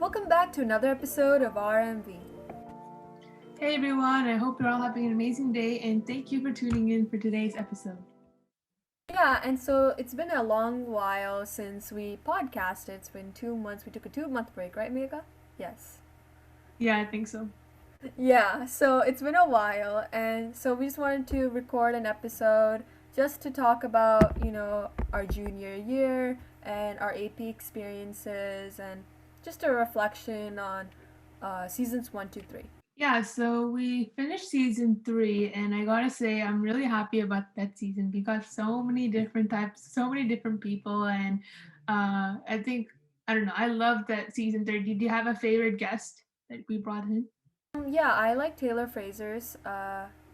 Welcome back to another episode of RMV. Hey everyone, I hope you're all having an amazing day and thank you for tuning in for today's episode. Yeah, and so it's been a long while since we podcasted. It's been 2 months. We took a 2 month break, right, Mega? Yes. Yeah, I think so. Yeah, so it's been a while, and so we just wanted to record an episode just to talk about, our junior year and our AP experiences and just a reflection on seasons 1, 2, 3. Yeah, so we finished season 3 and I gotta say I'm really happy about that season. We got so many different types, so many different people and I think, I don't know, I love that season 3. Did you have a favorite guest that we brought in? Yeah, I like Taylor Fraser's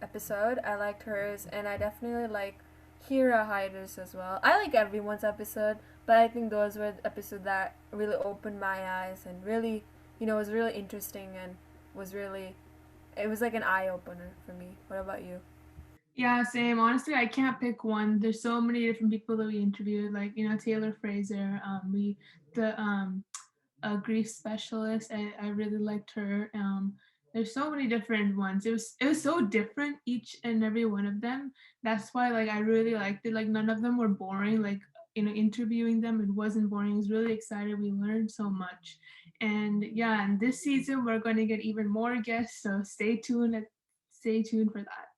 episode. I liked hers, and I definitely like Kira Hyder's as well. I like everyone's episode, but I think those were the episode that really opened my eyes and really, was really interesting and was really, it was like an eye opener for me. What about you? Yeah, same. Honestly, I can't pick one. There's so many different people that we interviewed, like, Taylor Fraser, the a grief specialist. I really liked her. There's so many different ones. It was so different each and every one of them. That's why like I really liked it. Like none of them were boring. Like interviewing them, it wasn't boring. I was really excited. We learned so much, and yeah. And this season we're going to get even more guests. So stay tuned. Stay tuned for that.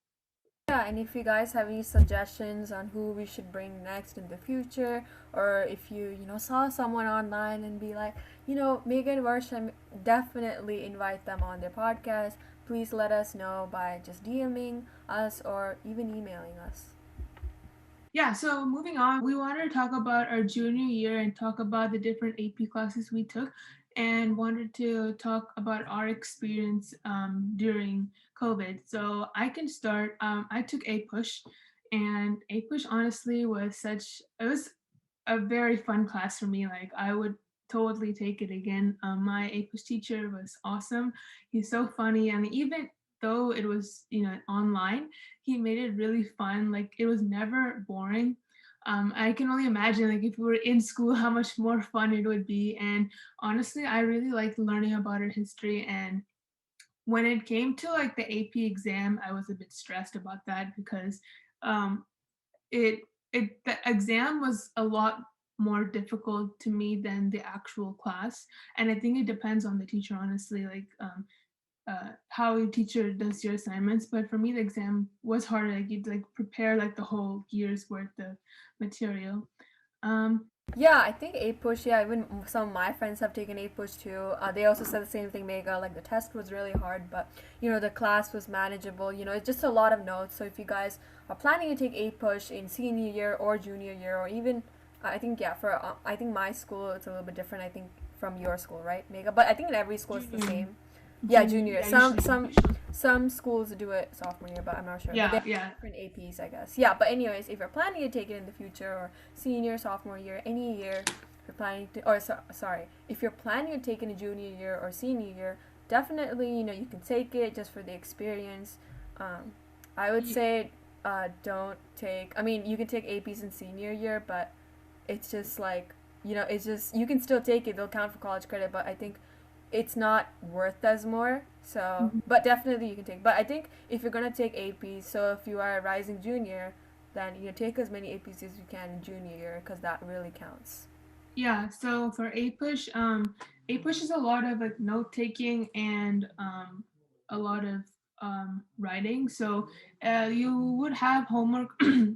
Yeah, and if you guys have any suggestions on who we should bring next in the future, or if you saw someone online and be like, Megan Varsham, definitely invite them on their podcast. Please let us know by just DMing us or even emailing us. Yeah, so moving on, we wanted to talk about our junior year and talk about the different AP classes we took and wanted to talk about our experience during COVID. So I can start. I took A Push, and A Push honestly it was a very fun class for me. Like I would totally take it again. My APUS teacher was awesome. He's so funny, and even though it was online, he made it really fun. Like it was never boring. I can only imagine like if we were in school how much more fun it would be. And honestly, I really liked learning about our history. And when it came to like the AP exam, I was a bit stressed about that because um, it the exam was a lot more difficult to me than the actual class, and I think it depends on the teacher, honestly, like how your teacher does your assignments. But for me the exam was harder. Like you'd like prepare like the whole year's worth of material. um Yeah, I think A push. Yeah, even some of my friends have taken A push too. They also said the same thing, Mega. Like the test was really hard, but the class was manageable. It's just a lot of notes. So if you guys are planning to take A push in senior year or junior year, or even, I think yeah, for I think my school it's a little bit different. I think from your school, right, Mega? But I think in every school it's the Junior. same. Yeah, Junior, junior. yeah, Some usually. some some schools do it sophomore year, but I'm not sure. But Yeah, yeah. different APs, I guess. Yeah, but anyways, if you're planning to take it in the future or senior, sophomore year, any year, if you're planning to, or sorry, if you're planning to take in a junior year or senior year, definitely you can take it just for the experience. Um, I would Ye- say don't take. I mean, you can take APs in senior year, but it's just like it's just you can still take it. They'll count for college credit, but I think it's not worth as more. So, mhm. but definitely you can take. But I think if you're gonna take APs, so if you are a rising junior, then take as many APs as you can in junior year because that really counts. Yeah, so for A push is a lot of like note taking and a lot of writing. So you would have homework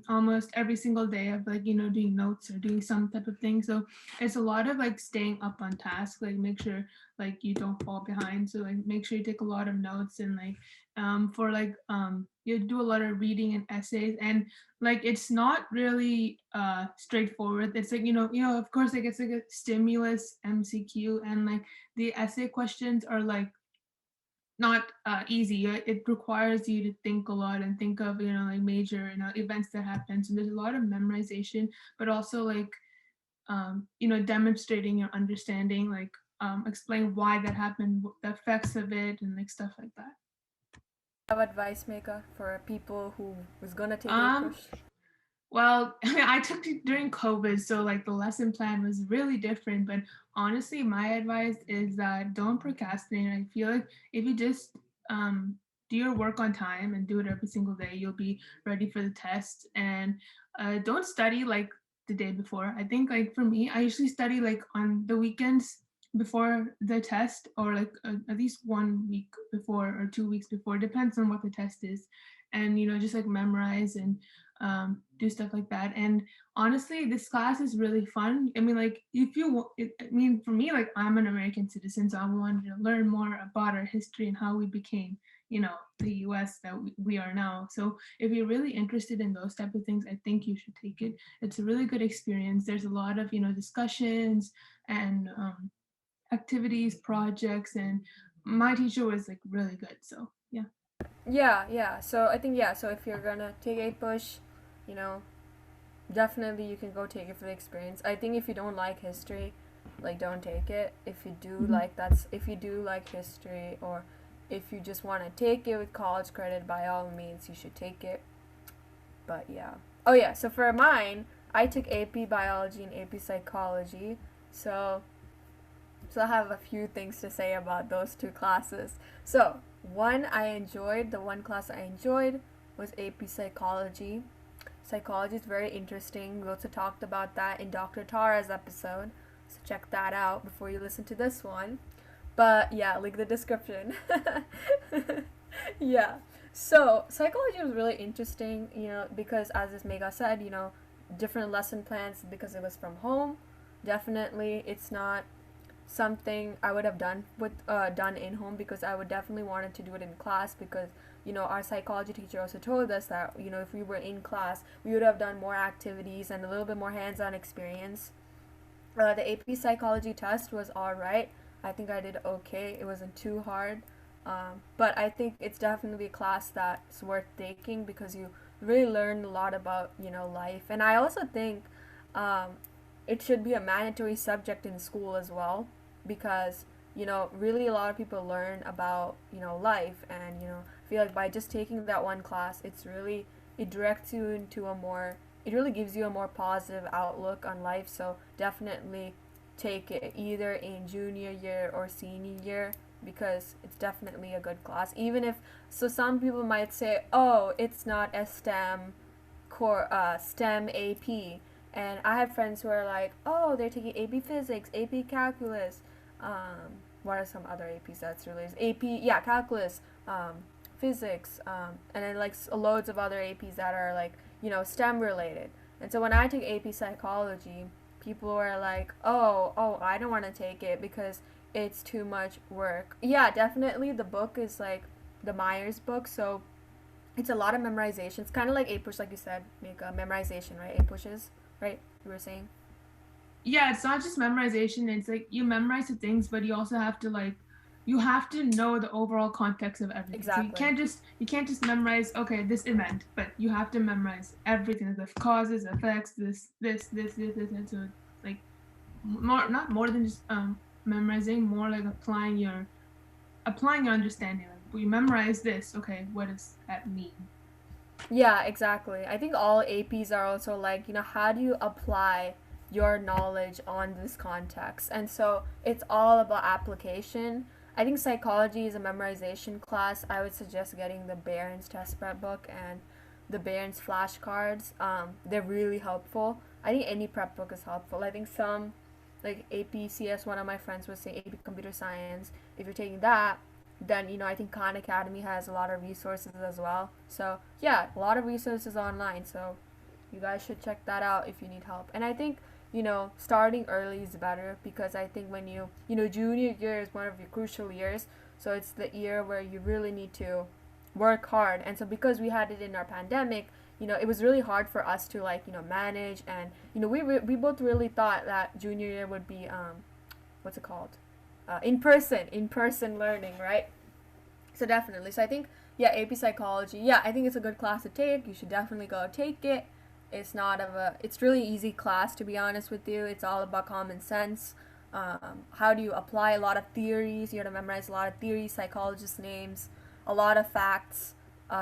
almost every single day of like doing notes or doing some type of thing. So it's a lot of like staying up on task. Like make sure like you don't fall behind. So like make sure you take a lot of notes and like for like you do a lot of reading and essays and like it's not really straightforward. It's like of course like it's like a stimulus MCQ and like the essay questions are like not easy. It requires you to think a lot and think of like major events that happen. So there's a lot of memorization, but also like demonstrating your understanding, like explain why that happened, the effects of it, and like stuff like that. Have advice maker for people who was gonna take a Um, push. Well, I took it during COVID, so like the lesson plan was really different. But honestly, my advice is that don't procrastinate. I feel like if you just do your work on time and do it every single day, you'll be ready for the test. And don't study like the day before. I think like for me, I usually study like on the weekends before the test, or like at least 1 week before or 2 weeks before. Depends on what the test is, and just like memorize and do stuff like that. And honestly, this class is really fun. I mean, like, if you, I mean, for me, like, I'm an American citizen, so I wanted to learn more about our history and how we became, the US that we are now. So if you're really interested in those type of things, I think you should take it. It's a really good experience. There's a lot of, discussions and activities, projects, and my teacher was like really good. So yeah. Yeah, yeah. So I think yeah. So if you're gonna take a push, you know, definitely you can go take it for the experience. I think if you don't like history, like don't take it. If you do Mhm. like that's if you do like history, or if you just want to take it with college credit, by all means you should take it. But yeah. Oh yeah. So for mine, I took AP biology and AP psychology. So I have a few things to say about those two classes. So, the one class I enjoyed was AP Psychology. Psychology is very interesting. We also talked about that in Dr. Tara's episode. So check that out before you listen to this one. But yeah, link the description. Yeah. So psychology was really interesting, because as this Mega said, different lesson plans because it was from home. Definitely, it's not something I would have done in home, because I would definitely wanted to do it in class, because our psychology teacher also told us that if we were in class we would have done more activities and a little bit more hands-on experience. The AP psychology test was all right. I think I did okay. It wasn't too hard. But I think it's definitely a class that's worth taking because you really learn a lot about, life. And I also think um, it should be a mandatory subject in school as well, because, really a lot of people learn about, life. And, I feel like by just taking that one class, it directs you into it really gives you a more positive outlook on life. So definitely take it either in junior year or senior year, because it's definitely a good class. Even if, so some people might say, oh, it's not a STEM AP. And I have friends who are like, oh, they're taking AP Physics, AP Calculus. What are some other APs that's related? AP, yeah, Calculus, Physics, and then like loads of other APs that are like, STEM related. And so when I took AP Psychology, people were like, oh, I don't want to take it because it's too much work. Yeah, definitely the book is like the Myers book, so it's a lot of memorization. It's kind of like A push, like you said, make a memorization, right? A pushes, right? You were saying. Yeah, it's not just memorization. It's like you memorize the things, but you also have to you have to know the overall context of everything. So Exactly. you can't just memorize, okay, this event, but you have to memorize everything, the causes, effects, and so like more, not more than just memorizing, more like applying your understanding. Like we memorize this, okay, what does that mean? Yeah, exactly. I think all APs are also like, how do you apply your knowledge on this context? And so it's all about application. I think psychology is a memorization class. I would suggest getting the Barron's test prep book and the Barron's flashcards. They're really helpful. I think any prep book is helpful. I think some, like APCS, one of my friends was saying AP Computer Science. If you're taking that, then I think Khan Academy has a lot of resources as well. So yeah, a lot of resources online. So you guys should check that out if you need help. And I think starting early is better, because I think when junior year is one of your crucial years. So it's the year where you really need to work hard. And so because we had it in our pandemic, it was really hard for us to like manage. And we both really thought that junior year would be what's it called, in person learning, right? So definitely. So I think yeah, AP Psychology. Yeah, I think it's a good class to take. You should definitely go take it. It's really easy class, to be honest with you. It's all about common sense. How do you apply a lot of theories? You have to memorize a lot of theories, psychologists' names, a lot of facts.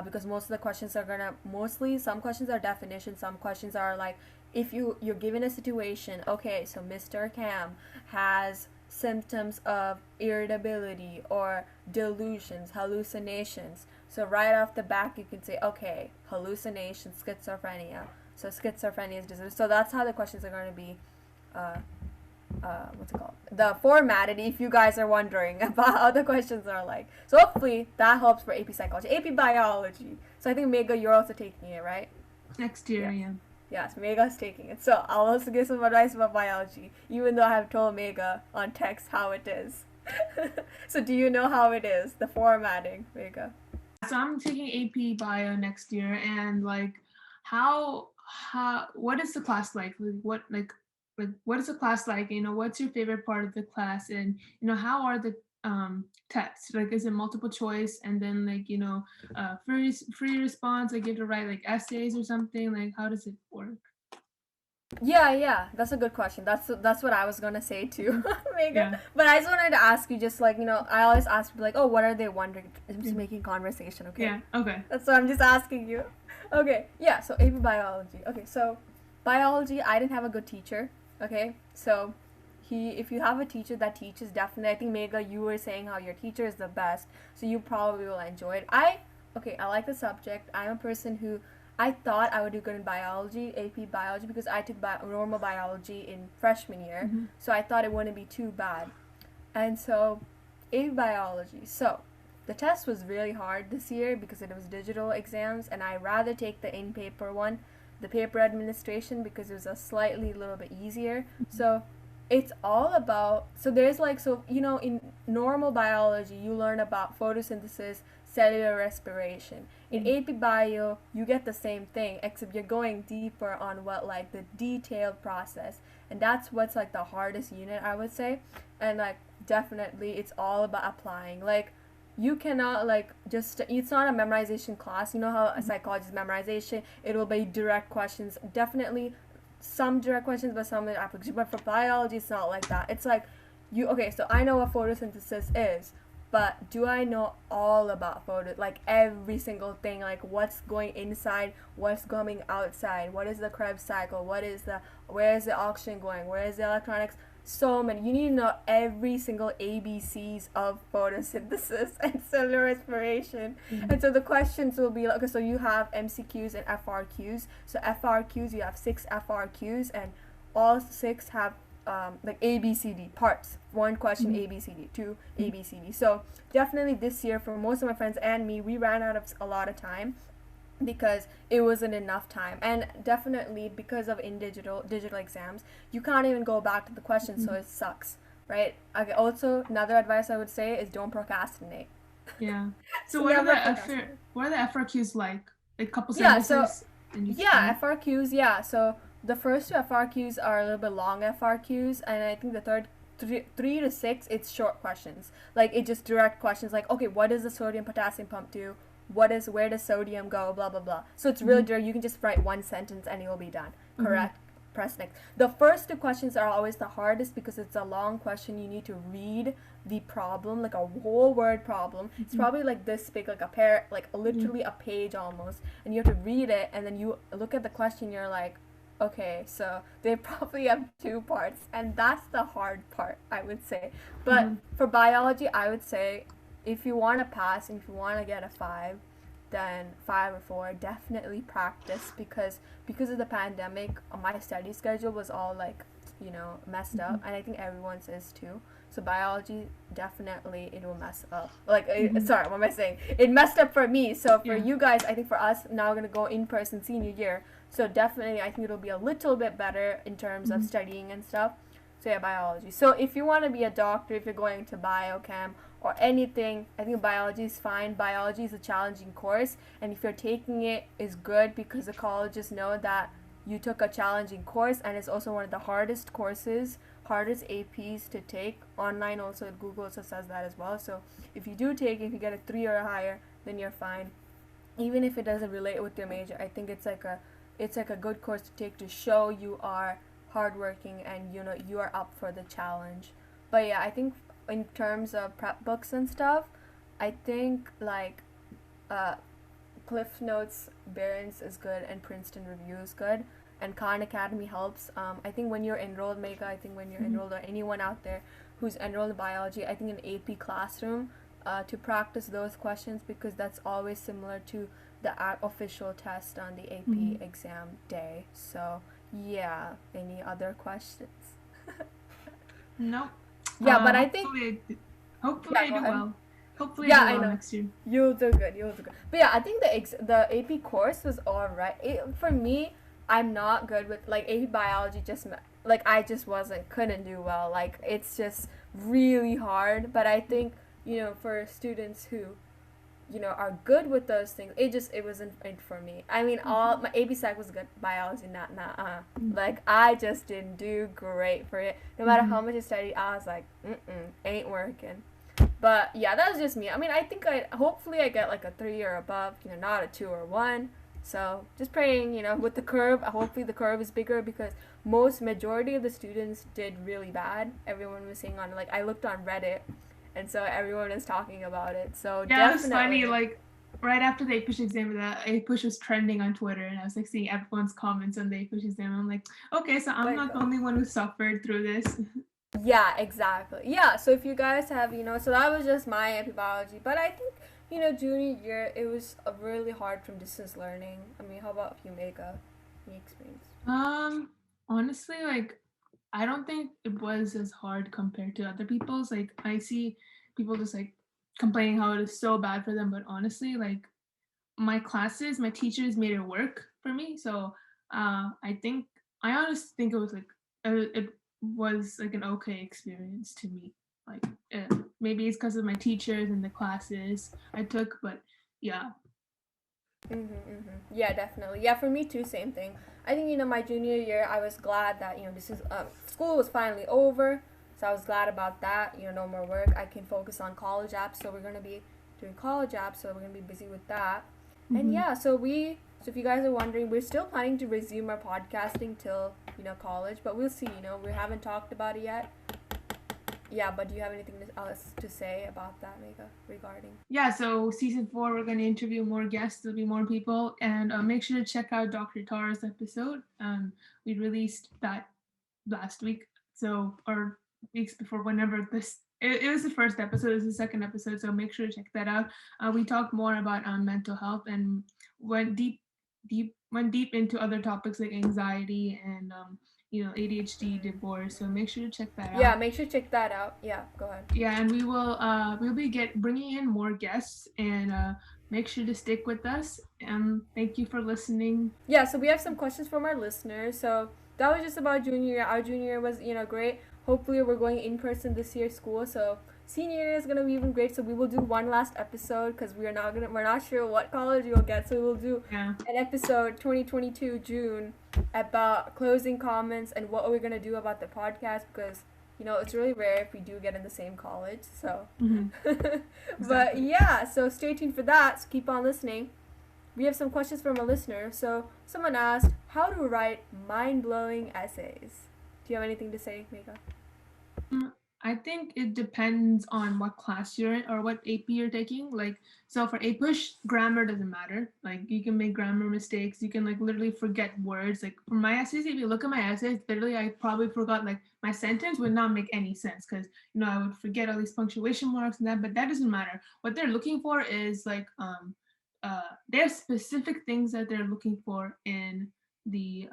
because most of the questions are gonna mostly some questions are definition, some questions are like if you're given a situation, okay, so Mr. Cam has symptoms of irritability or delusions, hallucinations. So right off the back you can say, okay, hallucinations, schizophrenia. So schizophrenia is disease. So that's how the questions are going to be uh, what's it called? The formatted, if you guys are wondering about how the questions are like. So hopefully that helps for AP Psychology. AP Biology. So I think Mega, you're also taking it, right? Next year, yeah. Yes, Mega's taking it. So I'll also give some advice about biology, even though I have told Mega on text how it is. So do you know how it is, the formatting, Mega? So I'm taking AP Bio next year, and like, what is the class like? Like what is the class like? What's your favorite part of the class, and how are the tests? Like, is it multiple choice, and then like free response? Like, you have to write like essays or something. Like, how does it work? Yeah, that's a good question. That's what I was gonna say too, Mega. Yeah. But I just wanted to ask you, just like I always ask people like, oh, what are they wondering? I'm just Mm. making conversation, okay? Yeah. Okay. That's what I'm just asking you. Okay, yeah. So AP Biology. Okay, so biology, I didn't have a good teacher. Okay, so if you have a teacher that teaches, definitely. I think Mega, you were saying how your teacher is the best, so you probably will enjoy it. I like the subject. I'm a person who I thought I would do good in biology, AP biology, because I took normal biology in freshman year, Mm-hmm. so I thought it wouldn't be too bad. And so, AP biology. So, the test was really hard this year because it was digital exams, and I rather take the in paper one, the paper administration, because it was a slightly little bit easier. So, it's all about there's like in normal biology you learn about photosynthesis, cellular respiration. In Mm-hmm. AP Bio, you get the same thing, except you're going deeper on what like the detailed process, and that's what's like the hardest unit, I would say. And like definitely, it's all about applying. Like you cannot like just it's not a memorization class. You know how a psychologist memorization, it will be direct questions. Definitely some direct questions, but some in application. But for biology, it's not like that. It's like okay, so I know what photosynthesis is, but do I know all about photo, like every single thing, like what's going inside, what's coming outside, what is the Krebs cycle, where is the oxygen going, where is the electronics? So many. You need to know every single ABCs of photosynthesis and cellular respiration. Mm-hmm. And so the questions will be like, okay, so you have MCQs and FRQs. So FRQs, you have 6 FRQs, and all 6 have like ABCD parts. One question Mm-hmm. ABCD, two ABCD. So definitely this year for most of my friends and me, we ran out of a lot of time because it wasn't enough time, and definitely because of in digital exams you can't even go back to the questions, so Mm-hmm. it sucks, right? Okay, also another advice I would say is don't procrastinate. Yeah. So So never procrastinate. what are the FRQs like? Like couple Yeah, so sentences and you yeah, explain. FRQs, yeah. So the first 2 FRQs are a little bit long FRQs, and I think the third three to six, it's short questions. Like it just direct questions like, okay, what does the sodium potassium pump do? Where does sodium go? Blah blah blah. So it's really Mm-hmm. direct. You can just write one sentence and you'll be done. Mm-hmm. Correct. Press next. The first 2 questions are always the hardest because it's a long question. You need to read the problem, like a whole word problem. It's Mm-hmm. probably like this big, like a pair, like literally a page almost, and you have to read it, and then you look at the question. You're like, okay, so they probably have 2 parts, and that's the hard part, I would say. But Mm-hmm. for biology, I would say if you want to pass and if you want to get a 5, then 5 or 4, definitely practice, because of the pandemic, my study schedule was all like messed Mm-hmm. up, and I think everyone's is too. So biology, definitely it will mess up. Like Mm-hmm. sorry, what am I saying? It messed up for me. So for Yeah. you guys, I think for us now we're gonna go in person senior year. So definitely, I think it'll be a little bit better in terms of Mm-hmm. studying and stuff. So yeah, biology. So if you want to be a doctor, if you're going to biochem or anything, I think biology is fine. Biology is a challenging course, and if you're taking it, is good because the colleges know that you took a challenging course, and it's also one of the hardest courses, hardest APs to take. Online also, Google also says that as well. So if you do take it, if you get a 3 or higher, then you're fine. Even if it doesn't relate with your major, I think it's like a good course to take to show you are hardworking and you are up for the challenge. But yeah, I think in terms of prep books and stuff, I think like uh, Cliff Notes Barron's is good and Princeton Review is good. And Khan Academy helps. I think when you're enrolled, Mega, I think when you're Mhm. enrolled, or anyone out there who's enrolled in biology, I think an AP classroom to practice those questions, because that's always similar to the official test on the AP Mhm. exam day. So, yeah, any other questions? Nope. Yeah, but I think, Hopefully yeah, I go do ahead. well. Hopefully I Yeah, do I well know. next year. You'll do good. You'll do good. But yeah, I think the AP course was alright. For me, I'm not good with like AP biology. Like I just couldn't do well. Like it's just really hard. But I think for students who are good with those things, it wasn't it for me. I mean, all Mhm. my AP Sec was good. Biology, not Mhm. like I just didn't do great for it. No matter how Mhm. much I studied, I was like, ain't working. But yeah, that's just me. I mean, I think hopefully I get like a 3 or above, not a 2 or 1. So just praying, with the curve. Hopefully the curve is bigger, because majority of the students did really bad. Everyone was saying on, like, I looked on Reddit, and so everyone is talking about it. So Yeah, it was funny. definitely. Like right after the APUSH exam, the APUSH was trending on Twitter, and I was like seeing everyone's comments on the APUSH exam. I'm like, okay, so I'm Like not the only one who suffered through this. yeah, exactly. Yeah, so if you guys have, so that was just my epibiology. But I think, junior year, it was really hard from distance learning. I mean, how about you, Mega? Any experience? Um, Honestly, like I don't think it was as hard compared to other people's. Like I see people just like complaining how it is so bad for them, but honestly, like my teachers made it work for me. So I honestly think it was like it was like an okay experience to me. Like maybe it's because of my teachers and the classes I took, but yeah. Yeah, definitely. Yeah, for me too, same thing. I think, my junior year, I was glad that, this is, school was finally over. So I was glad about that. No more work. I can focus on college apps. So we're going to be doing college apps. So we're going to be busy with that. And Hmm. yeah, so if you guys are wondering, we're still planning to resume our podcasting till, college. But we'll see, we haven't talked about it yet. Yeah, but do you have anything else to say about that, Mega, regarding? Yeah, so season 4, we're going to interview more guests. There'll be more people, and make sure to check out Dr. Tara's episode. We released that last week, so or weeks before, whenever it was the first episode. It was the second episode, so make sure to check that out. We talked more about mental health and went deep into other topics like anxiety and ADHD, divorce. So make sure to check that Yeah, out. make sure to check that out. Yeah, go ahead. Yeah, and we'll be bringing in more guests, and make sure to stick with us. And thank you for listening. Yeah, so we have some questions from our listeners. So that was just about junior year. Our junior year was, great. Hopefully we're going in person this year school. So senior year is gonna be even great. So we will do one last episode, because we're not sure what college we will get. So we will do Yeah. an episode 2022 June about closing comments and what we're gonna do about the podcast, because it's really rare if we do get in the same college. So Hmm. but Exactly. yeah, so stay tuned for that. So keep on listening. We have some questions from a listener. So someone asked how to write mind-blowing essays. Do you have anything to say, Mika? Mm, I think it depends on what class you're in or what AP you're taking. Like, so for APUSH, grammar doesn't matter. Like, you can make grammar mistakes. You can like literally forget words. Like for my essays, if you look at my essays, literally I probably forgot like my sentence would not make any sense because I would forget all these punctuation marks and that. But that doesn't matter. What they're looking for is like there's specific things that they're looking for in the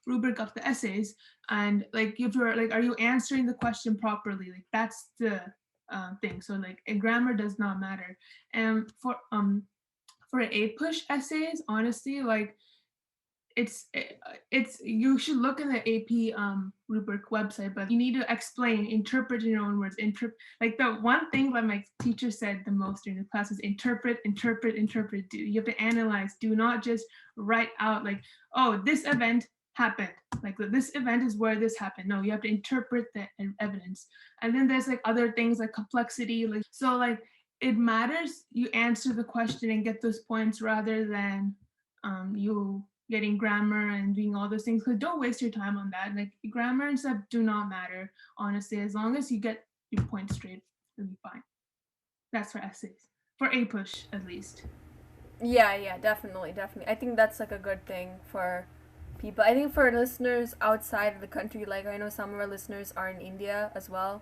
rubric of the essays, and like if you're like are you answering the question properly, like that's the thing. So like a grammar does not matter. And for a push essays, honestly, like it's you should look in the AP rubric website, but you need to interpret in your own words. Like the one thing that my teacher said the most during the class was interpret, interpret, interpret. You have to analyze. Do not just write out like, oh, this event happened. Like this event is where this happened. No, you have to interpret the evidence. And then there's like other things like complexity. Like so, like it matters. You answer the question and get those points rather than you getting grammar and doing all those things, because don't waste your time on that. Like grammar and stuff do not matter, honestly. As long as you get your point straight, it'll be fine. That's for essays, for a push at least. Yeah, yeah, definitely, definitely. I think that's like a good thing for people. I think for listeners outside of the country, like I know some of our listeners are in India as well.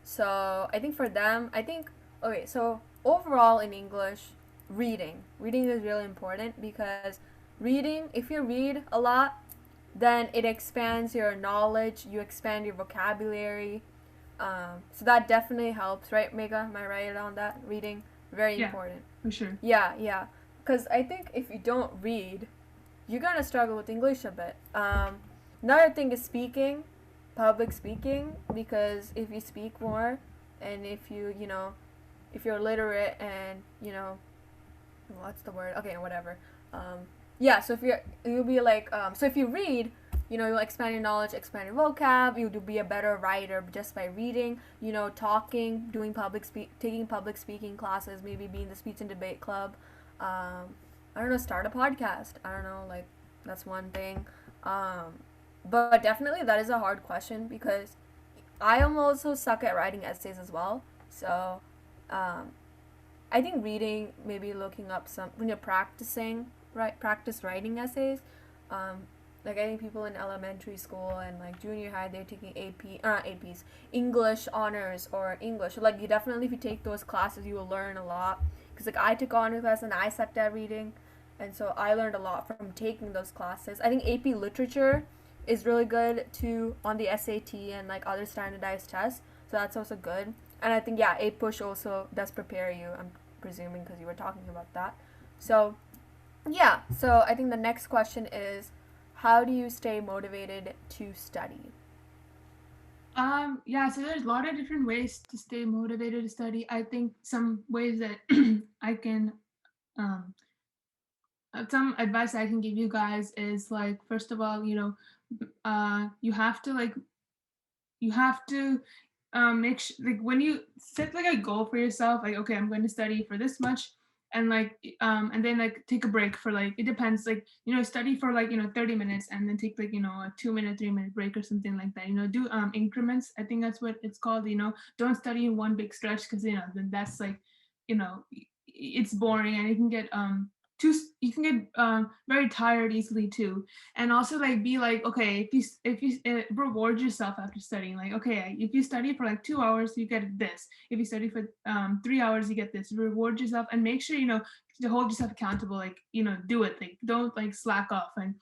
So I think for them, I think okay. So overall in English, reading is really important because reading, if you read a lot, then it expands your knowledge. You expand your vocabulary. So that definitely helps, right, Mega? Am I right on that? Reading very Yeah, important. for sure. Yeah, yeah. Because I think if you don't read, you're gonna struggle with English a bit. Another thing is speaking, public speaking, because if you speak more, and if if you're literate and what's the word? Okay, whatever. Um, yeah, so if you'll be like, so if you read, you'll expand your knowledge, expand your vocab. You'll be a better writer just by reading. Talking, doing taking public speaking classes, maybe be in the speech and debate club. I don't know, start a podcast. I don't know, like that's one thing. But definitely that is a hard question because I am also suck at writing essays as well. So, um, I think reading, maybe looking up some when you're practicing, right? Practice writing essays. Um, like I think people in elementary school and like junior high, they're taking APs, English honors or English. Like you definitely, if you take those classes, you will learn a lot. Cause like I took honors class and I sucked at reading, and so I learned a lot from taking those classes. I think AP Literature is really good too on the SAT and like other standardized tests. So that's also good. And I think yeah, APUSH also does prepare you. I'm presuming because you were talking about that. So yeah, so I think the next question is, how do you stay motivated to study? Yeah, so there's a lot of different ways to stay motivated to study. I think some ways that I can um some advice I can give you guys is like first of all, you have to make like when you set like a goal for yourself, like okay, I'm going to study for this much, and and then like take a break for like it depends, like study for like 30 minutes and then take like a 2 minute 3 minute break or something like that. Do increments. I think that's what it's called. Don't study in one big stretch because then that's like it's boring and you can get very tired easily too. And also like be like okay, if you reward yourself after studying, like okay, if you study for like 2 hours you get this, if you study for 3 hours you get this. Reward yourself and make sure to hold yourself accountable, like do it, like don't like slack off. And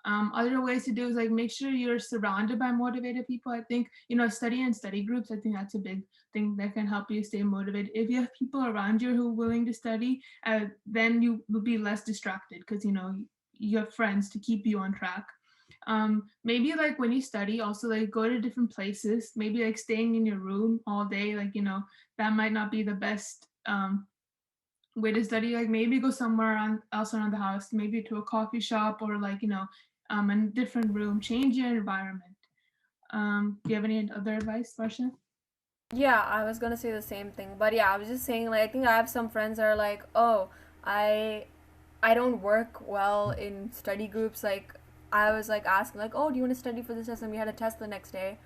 other ways to do is like make sure you're surrounded by motivated people. I think study in study groups, I think that's a big thing that can help you stay motivated. If you have people around you who are willing to study, then you will be less distracted because you have friends to keep you on track. Maybe like when you study also like go to different places, maybe like staying in your room all day, like that might not be the best way to study. Like maybe go somewhere else around the house, maybe to a coffee shop or like a different room, change your environment. Do you have any other advice, Varsha? Yeah, I was gonna say the same thing, but yeah, I was just saying like I think I have some friends that are like, oh, I I don't work well in study groups. Like I was like asking like, oh, do you want to study for this test? And we had a test the next day,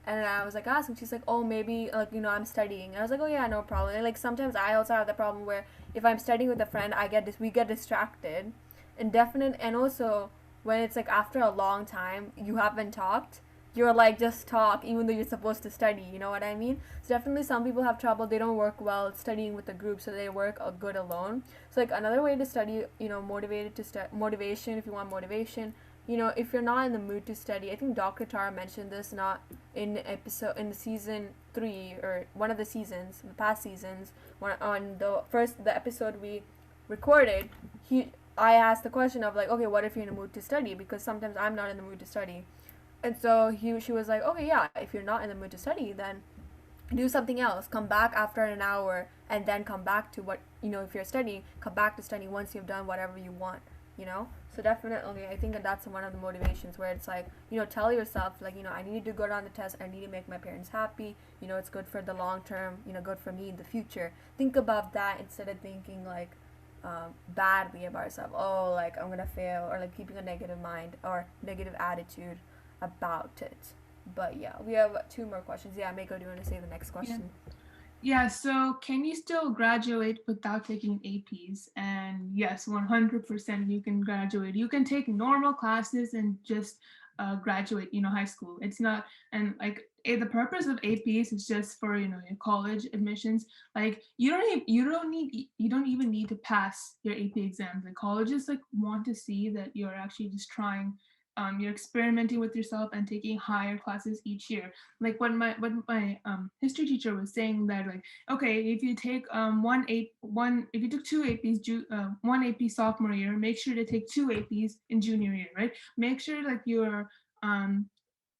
and I was like asking. She's like, oh, maybe like I'm studying. And I was like, oh yeah, no problem. And like sometimes I also have the problem where if I'm studying with a friend, we get distracted, and also when it's like after a long time you haven't talked, you're like just talk even though you're supposed to study. You know what I mean? So definitely some people have trouble. They don't work well studying with a group, so they work good alone. So like another way to study, motivation, if you want motivation, if you're not in the mood to study, I think Dr. Tara mentioned this not in the season 3 or one of the seasons, the past seasons, on the episode we recorded, he I asked the question of like, okay, what if you're in a mood to study? Because sometimes I'm not in the mood to study. And so she was like, okay, yeah, if you're not in the mood to study, then do something else. Come back after an hour and then come back to if you're studying, come back to studying once you've done whatever you want. So definitely, I think that's one of the motivations where it's like, tell yourself, like, I need to go down the test, I need to make my parents happy, it's good for the long term, good for me in the future. Think about that instead of thinking, like, badly about yourself. Oh, like, I'm gonna fail, or like keeping a negative mind or negative attitude about it. But yeah, we have two more questions. Yeah, Mako, do you want to say the next Yeah. question? Yeah, so can you still graduate without taking APs? And yes, 100% you can graduate. You can take normal classes and just graduate, high school. It's not, and like the purpose of APs is just for, your college admissions. Like you don't even need to pass your AP exams. Like colleges like want to see that you're actually just trying, you're experimenting with yourself and taking higher classes each year. Like when my history teacher was saying that, like, okay, if you take if you took two APs one AP sophomore year, make sure to take two APs in junior year, right? Make sure like um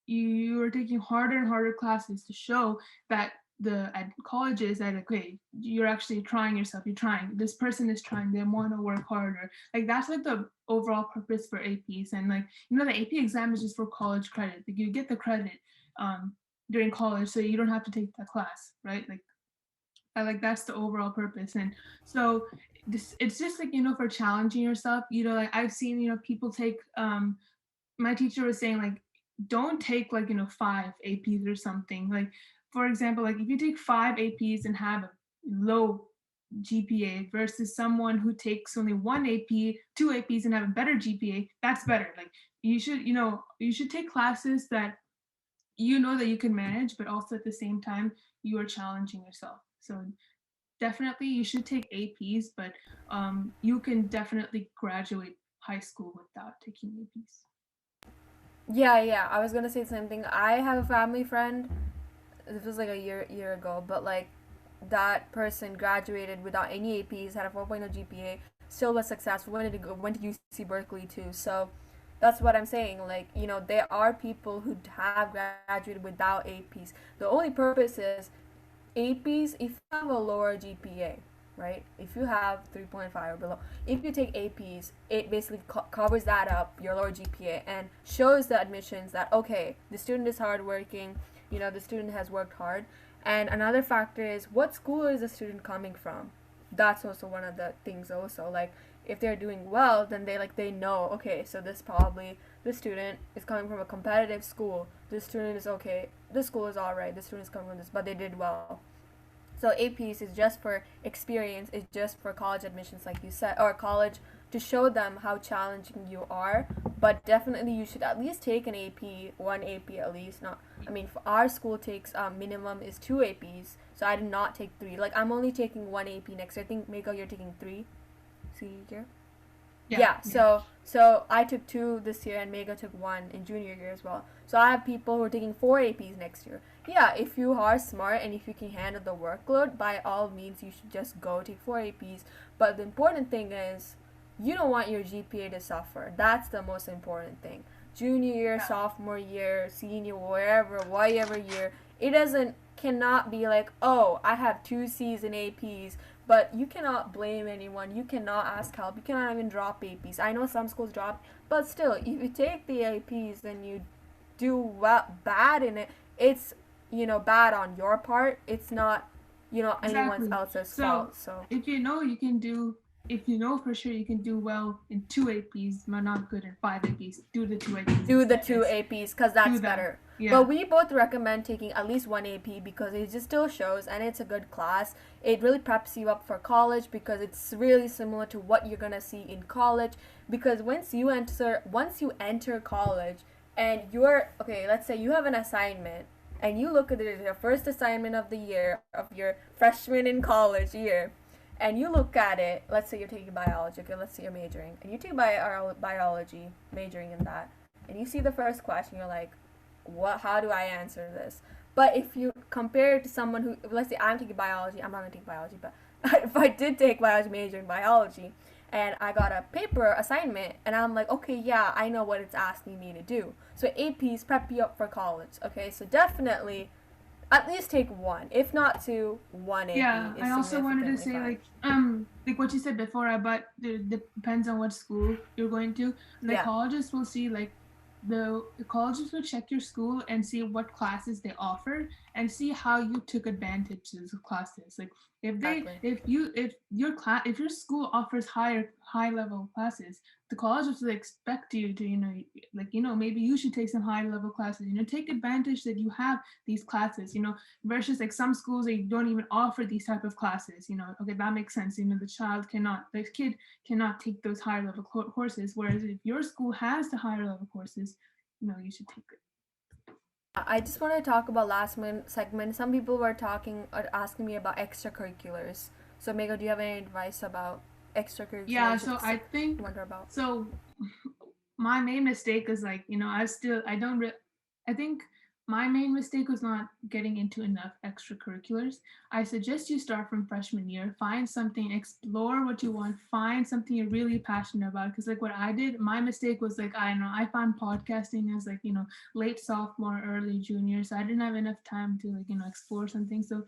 you're taking harder and harder classes to show that the at colleges that, okay, you're actually trying yourself, you're trying, this person is trying, they want to work harder. Like that's like the overall purpose for APs. And like, the AP exam is just for college credit. Like you get the credit um during college, so you don't have to take that class, right? Like like that's the overall purpose. And so this, it's just like, for challenging yourself. Like I've seen, people take my teacher was saying, like, don't take like, five APs or something. Like, for example, like if you take five APs and have a low GPA versus someone who takes only one AP, two APs and have a better GPA, that's better. Like you should take classes that that you can manage, but also at the same time you are challenging yourself. So definitely you should take APs, but you can definitely graduate high school without taking APs. Yeah, yeah. I was gonna say the same thing. I have a family friend. This was like a year ago, but like that person graduated without any APs, had a 4.0 GPA, still was successful. Went to UC Berkeley too. So that's what I'm saying. Like, there are people who have graduated without APs. The only purpose is APs, if you have a lower GPA, right? If you have 3.5 or below, if you take APs, it basically covers that up, your lower GPA, and shows the admissions that, okay, the student is hardworking, the student has worked hard. And another factor is what school is the student coming from? That's also one of the things also. Like, if they're doing well, then they know, okay, so this student is coming from a competitive school. This student is okay. This school is alright. This student is coming from this, but they did well. So APs is just for experience, it's just for college admissions, like you said, or college, to show them how challenging you are. But definitely you should at least take an AP, one AP at least. Not, I mean, for our school takes minimum is two APs, so I did not take three. Like I'm only taking one AP next year. I think Mako, you're taking three senior year. Yeah, Yeah, yeah. so I took two this year and Mega took one in junior year as well. So I have people who are taking four APs next year. Yeah, if you are smart and if you can handle the workload, by all means you should just go take four APs. But the important thing is you don't want your GPA to suffer. That's the most important thing. Junior year, Yeah. sophomore year, senior, wherever, whatever year, it doesn't cannot be like, oh, I have two C's in APs, but you cannot blame anyone. You cannot ask help. You cannot even drop APs. I know some schools drop, but still, if you take the APs and you do bad in it, it's bad on your part. It's not anyone Exactly. else's So fault. So if you know you can do, if you know for sure you can do well in two APs, but not good in five APs, do the two APs do the instead. two APs because Do that's them. better. Yeah. But we both recommend taking at least one AP because it just still shows and it's a good class. It really preps you up for college because it's really similar to what you're gonna see in college. Because once you enter college and you're okay, let's say you have an assignment and you look at it as your first assignment of the year of your freshman in college year and you look at it, let's say you're taking biology, okay, let's say you're majoring, and you take biology, majoring in that, and you see the first question, you're like, how do I answer this? But if you compare it to someone who, let's say I'm taking biology, I'm not gonna take biology, but if I did take biology major in biology, and I got a paper assignment, and I'm like, okay, yeah, I know what it's asking me to do. So APs prep you up for college, okay? So definitely at least take one, if not two. One AP Yeah, is I also wanted to significantly say, fine. like what you said before about depends on what school you're going to. Like Yeah, colleges will see, like the colleges will check your school and see what classes they offer and see how you took advantage of the classes. Like exactly. if your school offers high level classes. The colleges will expect you to, maybe you should take some high level classes, take advantage that you have these classes, versus like some schools, they don't even offer these type of classes, okay, that makes sense. The kid cannot take those higher level courses, whereas if your school has the higher level courses, you should take it. I just want to talk about last segment. Some people were talking or asking me about extracurriculars. So, Mego, do you have any advice about extracurriculars? Yeah, so I think wonder about. So my main mistake is like, I think my main mistake was not getting into enough extracurriculars. I suggest you start from freshman year, find something, explore what you want, find something you're really passionate about. Because like what I did, my mistake was like, I don't know, I found podcasting as like, late sophomore, early junior. So I didn't have enough time to like, explore something. So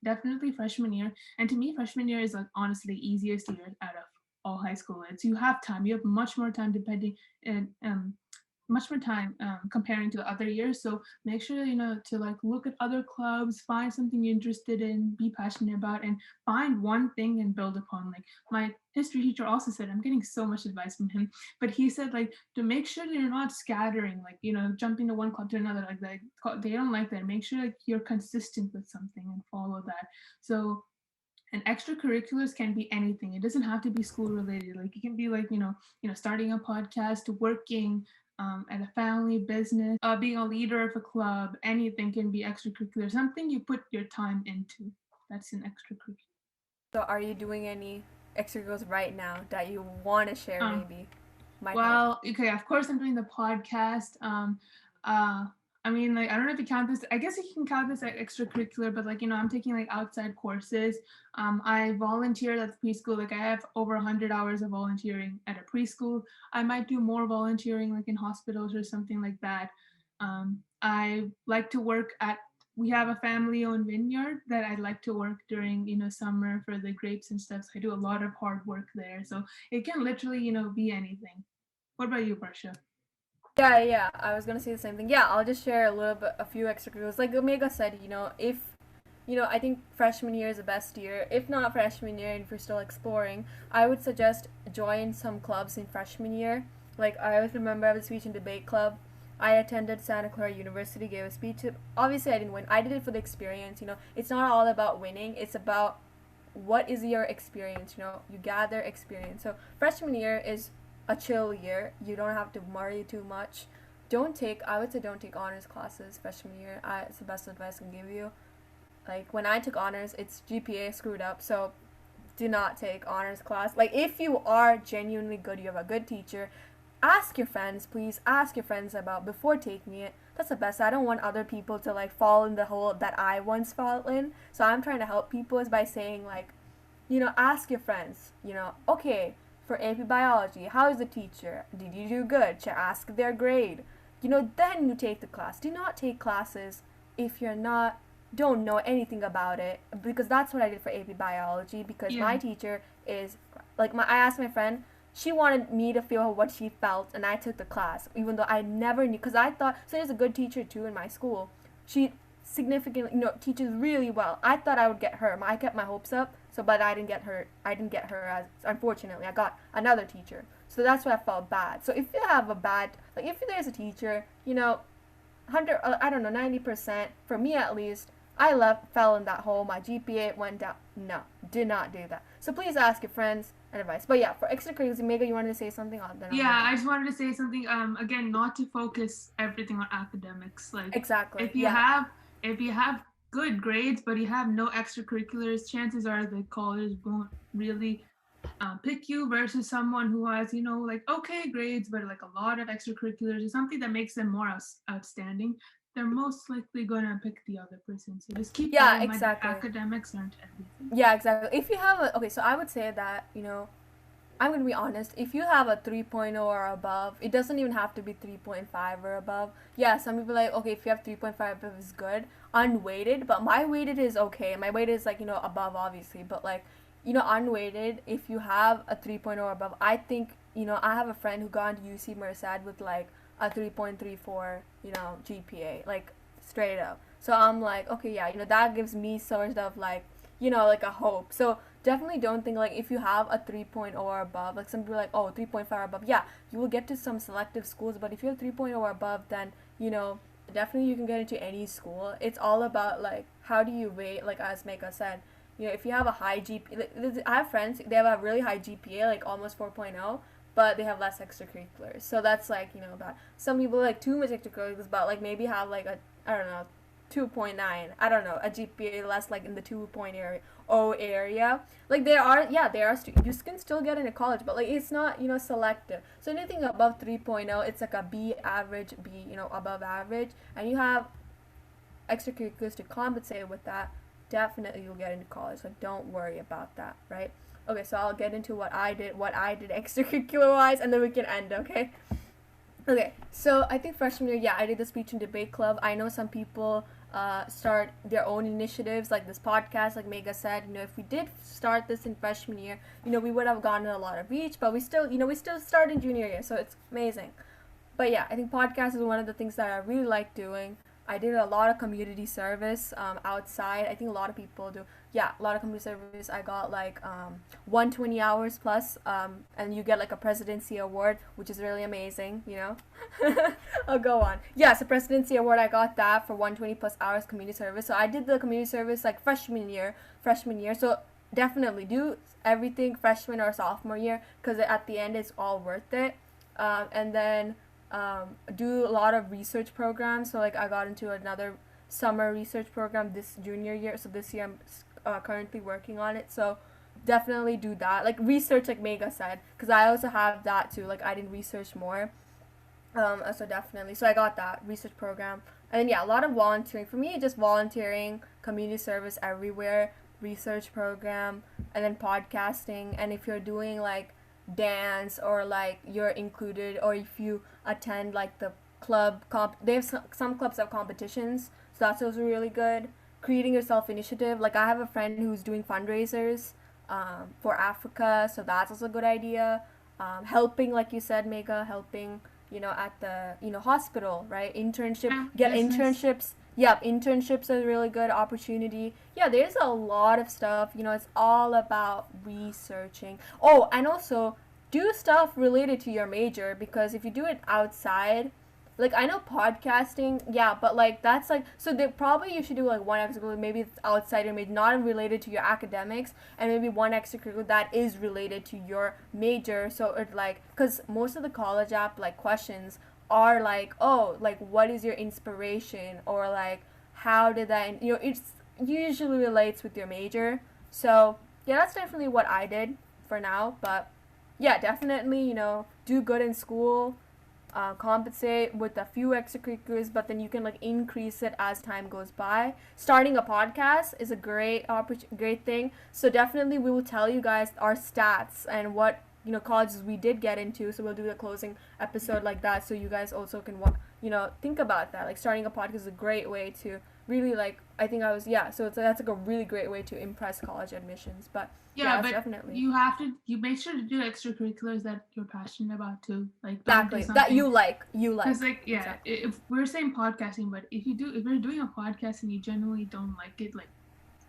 definitely freshman year. And to me, freshman year is like honestly the easiest year out of all high school. It's you have time. You have much more time depending and much more time comparing to the other years. So make sure to like look at other clubs, find something you're interested in, be passionate about, and find one thing and build upon. Like my history teacher also said, I'm getting so much advice from him, but he said like to make sure that you're not scattering, like jumping to one club to another. Like that they don't like that. Make sure like you're consistent with something and follow that. So and extracurriculars can be anything. It doesn't have to be school related. Like it can be like starting a podcast, working at a family business, being a leader of a club. Anything can be extracurricular. Something you put your time into. That's an extracurricular. So, are you doing any extracurriculars right now that you want to share? Maybe. Okay. Of course, I'm doing the podcast. Uh, I mean, like, I don't know if you count this. I guess you can count this as extracurricular, but like, I'm taking like outside courses. I volunteered at the preschool. Like, I have over 100 hours of volunteering at a preschool. I might do more volunteering, like in hospitals or something like that. I like to work at. We have a family-owned vineyard that I like to work during, summer for the grapes and stuff. So I do a lot of hard work there. So it can literally, be anything. What about you, Barsha? Yeah, I was gonna say the same thing. Yeah, I'll just share a little bit, a few extracurriculars. Like Omega said, if I think freshman year is the best year. If not freshman year, and if you're still exploring, I would suggest join some clubs in freshman year. Like I always remember, I was speech and debate club. I attended Santa Clara University, gave a speech. Obviously, I didn't win. I did it for the experience. It's not all about winning. It's about what is your experience. You gather experience. So freshman year is a chill year. You don't have to worry too much. I would say don't take honors classes freshman year. It's the best advice I can give you. Like when I took honors, it's GPA screwed up, so do not take honors class. Like if you are genuinely good, you have a good teacher, ask your friends, please ask your friends about before taking it. That's the best. I don't want other people to like fall in the hole that I once fell in. So I'm trying to help people is by saying like, ask your friends, okay, for AP biology, how is the teacher? Did you do good? Ask their grade. Then you take the class. Do not take classes if you're not don't know anything about it, because that's what I did for AP biology, because my teacher is like I asked my friend, she wanted me to feel what she felt, and I took the class even though I never knew, because I thought, so there's a good teacher too in my school. She significantly teaches really well. I thought I would get her. I kept my hopes up, but I didn't get her. As unfortunately I got another teacher, so that's why I felt bad. So if you have a bad, like if there's a teacher, 90%, for me at least, I fell in that hole. My GPA went down. No, did not do that. So please ask your friends and advice. But yeah, for extracurriculars, Mega, you wanted to say something on that? Yeah, I just wanted to say something. Again, not to focus everything on academics. Like exactly. If you have good grades, but you have no extracurriculars, chances are the college won't really pick you versus someone who has, like okay grades, but like a lot of extracurriculars or something that makes them more outstanding. They're most likely gonna pick the other person. So just keep that in mind. Academics aren't everything. Yeah, exactly. If you have so I would say that, I'm going to be honest, if you have a 3.0 or above, it doesn't even have to be 3.5 or above. Yeah, some people are like, okay, if you have 3.5 above is good. Unweighted, but my weighted is okay. My weighted is like, above obviously, but like, unweighted, if you have a 3.0 or above, I think, I have a friend who got into UC Merced with like a 3.34, GPA, like straight up. So I'm like, okay, yeah, that gives me sort of like, like a hope. So definitely don't think like if you have a 3.0 or above, like some people are like, oh, 3.5 or above, yeah, you will get to some selective schools, but if you have 3.0 or above, then definitely you can get into any school. It's all about like how do you weigh, like as Mega said, if you have a high GPA, like, I have friends, they have a really high GPA, like almost 4.0, but they have less extracurriculars. So that's like, bad. Some people like too much extracurriculars, but like maybe have like a, I don't know, 2.9, I don't know, a GPA less like in the 2.0 area. Like you can still get into college, but like it's not, selective. So anything above 3.0, it's like a B average, B, above average, and you have extracurriculars to compensate with that, definitely you'll get into college. So don't worry about that, right? Okay, so I'll get into what I did extracurricular wise, and then we can end, okay? Okay, so I think freshman year, yeah, I did the speech and debate club. I know some people start their own initiatives, like this podcast, like Mega said. If we did start this in freshman year, we would have gotten a lot of reach, but we still start in junior year, so it's amazing. But yeah, I think podcast is one of the things that I really like doing. I did a lot of community service outside. I think a lot of people do. Yeah, a lot of community service. I got like 120 hours plus, and you get like a presidency award, which is really amazing, I'll go on. Yeah, so presidency award, I got that for 120 plus hours community service. So I did the community service like freshman year. So definitely do everything freshman or sophomore year, because at the end it's all worth it. And then do a lot of research programs. So like I got into another summer research program this junior year. So this year I'm currently working on it. So definitely do that. Like research, like Mega said, because I also have that too. Like I didn't research more. So definitely. So I got that research program. And then, yeah, a lot of volunteering. For me, just volunteering, community service everywhere, research program, and then podcasting. And if you're doing like dance, or like you're included, or if you attend like the club they have some clubs have competitions, so that's also really good. Creating your self initiative, like I have a friend who's doing fundraisers for Africa, so that's also a good idea. Helping, like you said, Mega, helping at the hospital, right? Get internships. Yeah, internships are a really good opportunity. Yeah, there's a lot of stuff. It's all about researching. Oh, and also do stuff related to your major, because if you do it outside, like I know podcasting, yeah, but like that's like, so they probably you should do like one extracurricular, maybe it's outside your major, not related to your academics, and maybe one extracurricular that is related to your major. So it like, because most of the college app like questions are like, oh, like what is your inspiration, or like how did that, it's usually relates with your major. So yeah, that's definitely what I did for now. But yeah, definitely, do good in school, compensate with a few extracurriculars, but then you can like increase it as time goes by. Starting a podcast is a great thing. So definitely we will tell you guys our stats and what colleges we did get into. So we'll do the closing episode like that, so you guys also can think about that. Like starting a podcast is a great way to really like, I think I was, yeah, so that's like a really great way to impress college admissions. But yeah, but definitely you make sure to do extracurriculars that you're passionate about too, like exactly that you like because like, yeah, exactly. If we're saying podcasting, but if you're doing a podcast and you genuinely don't like it, like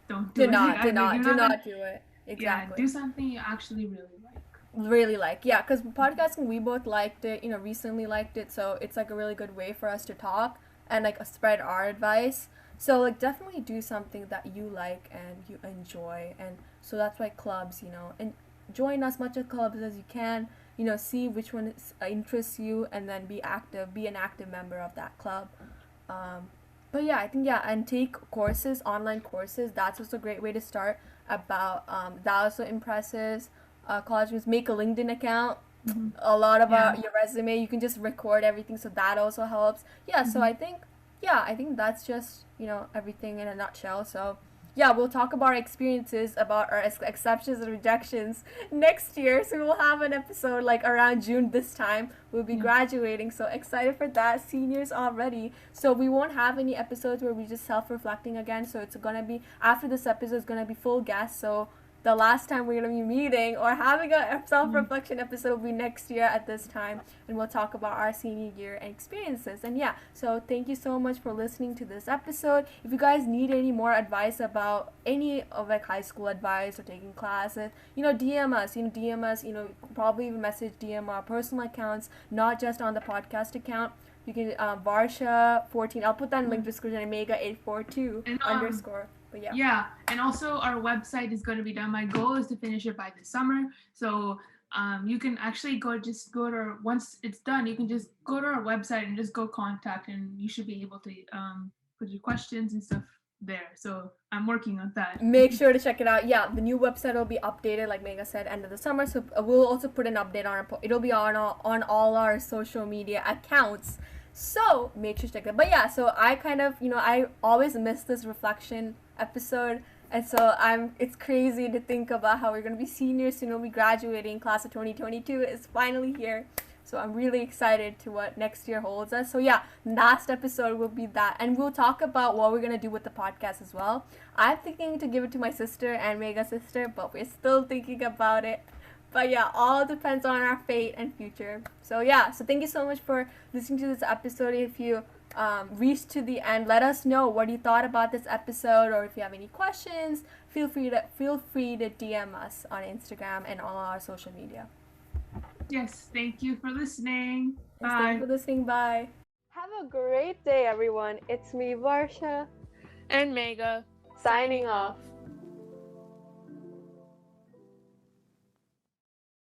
don't do not do it. Exactly. Yeah, do something you actually really like. Yeah, because podcasting, we both liked it, recently liked it, so it's like a really good way for us to talk and like spread our advice. So like definitely do something that you like and you enjoy, and so that's why clubs, and join as much of clubs as you can, see which one interests you, and then be an active member of that club. But yeah, I think, yeah, and take courses, online courses. That's also a great way to start. About that also impresses college students. Make a LinkedIn account. Mm-hmm. A lot of your resume, you can just record everything, so that also helps. Yeah, so I think that's just everything in a nutshell. So yeah, we'll talk about our experiences, about our exceptions and rejections next year. So we'll have an episode like around June this time. We'll be graduating, so excited for that. Seniors already. So we won't have any episodes where we just self-reflecting again. So it's gonna be, after this episode, it's gonna be full guests. So the last time we're going to be meeting or having a self-reflection episode will be next year at this time, and we'll talk about our senior year and experiences. And yeah, so thank you so much for listening to this episode. If you guys need any more advice about any of like high school advice or taking classes, DM us, probably even message DM our personal accounts, not just on the podcast account. You can Varsha14. I'll put that in link description, and Mega842 _ But yeah. Yeah, and also our website is going to be done. My goal is to finish it by the summer. So you can actually go to once it's done, you can just go to our website and just go contact, and you should be able to put your questions and stuff there. So I'm working on that. Make sure to check it out. Yeah, the new website will be updated, like Mega said, end of the summer. So we'll also put an update on it'll be on all our social media accounts. So make sure to check it. But yeah, so I kind of, I always miss this reflection episode, and so it's crazy to think about how we're going to be seniors soon. We'll be graduating. Class of 2022 is finally here, so I'm really excited to what next year holds us. So yeah, last episode will be that, and we'll talk about what we're going to do with the podcast as well. I'm thinking to give it to my sister and Mega's sister, but we're still thinking about it. But yeah, all depends on our fate and future. So yeah, so thank you so much for listening to this episode. If you reached to the end, let us know what you thought about this episode, or if you have any questions, feel free to DM us on Instagram and all our social media. Yes, thank you for listening. Bye. Thank you for listening. Bye. Have a great day, everyone. It's me, Varsha. And Mega. Signing off.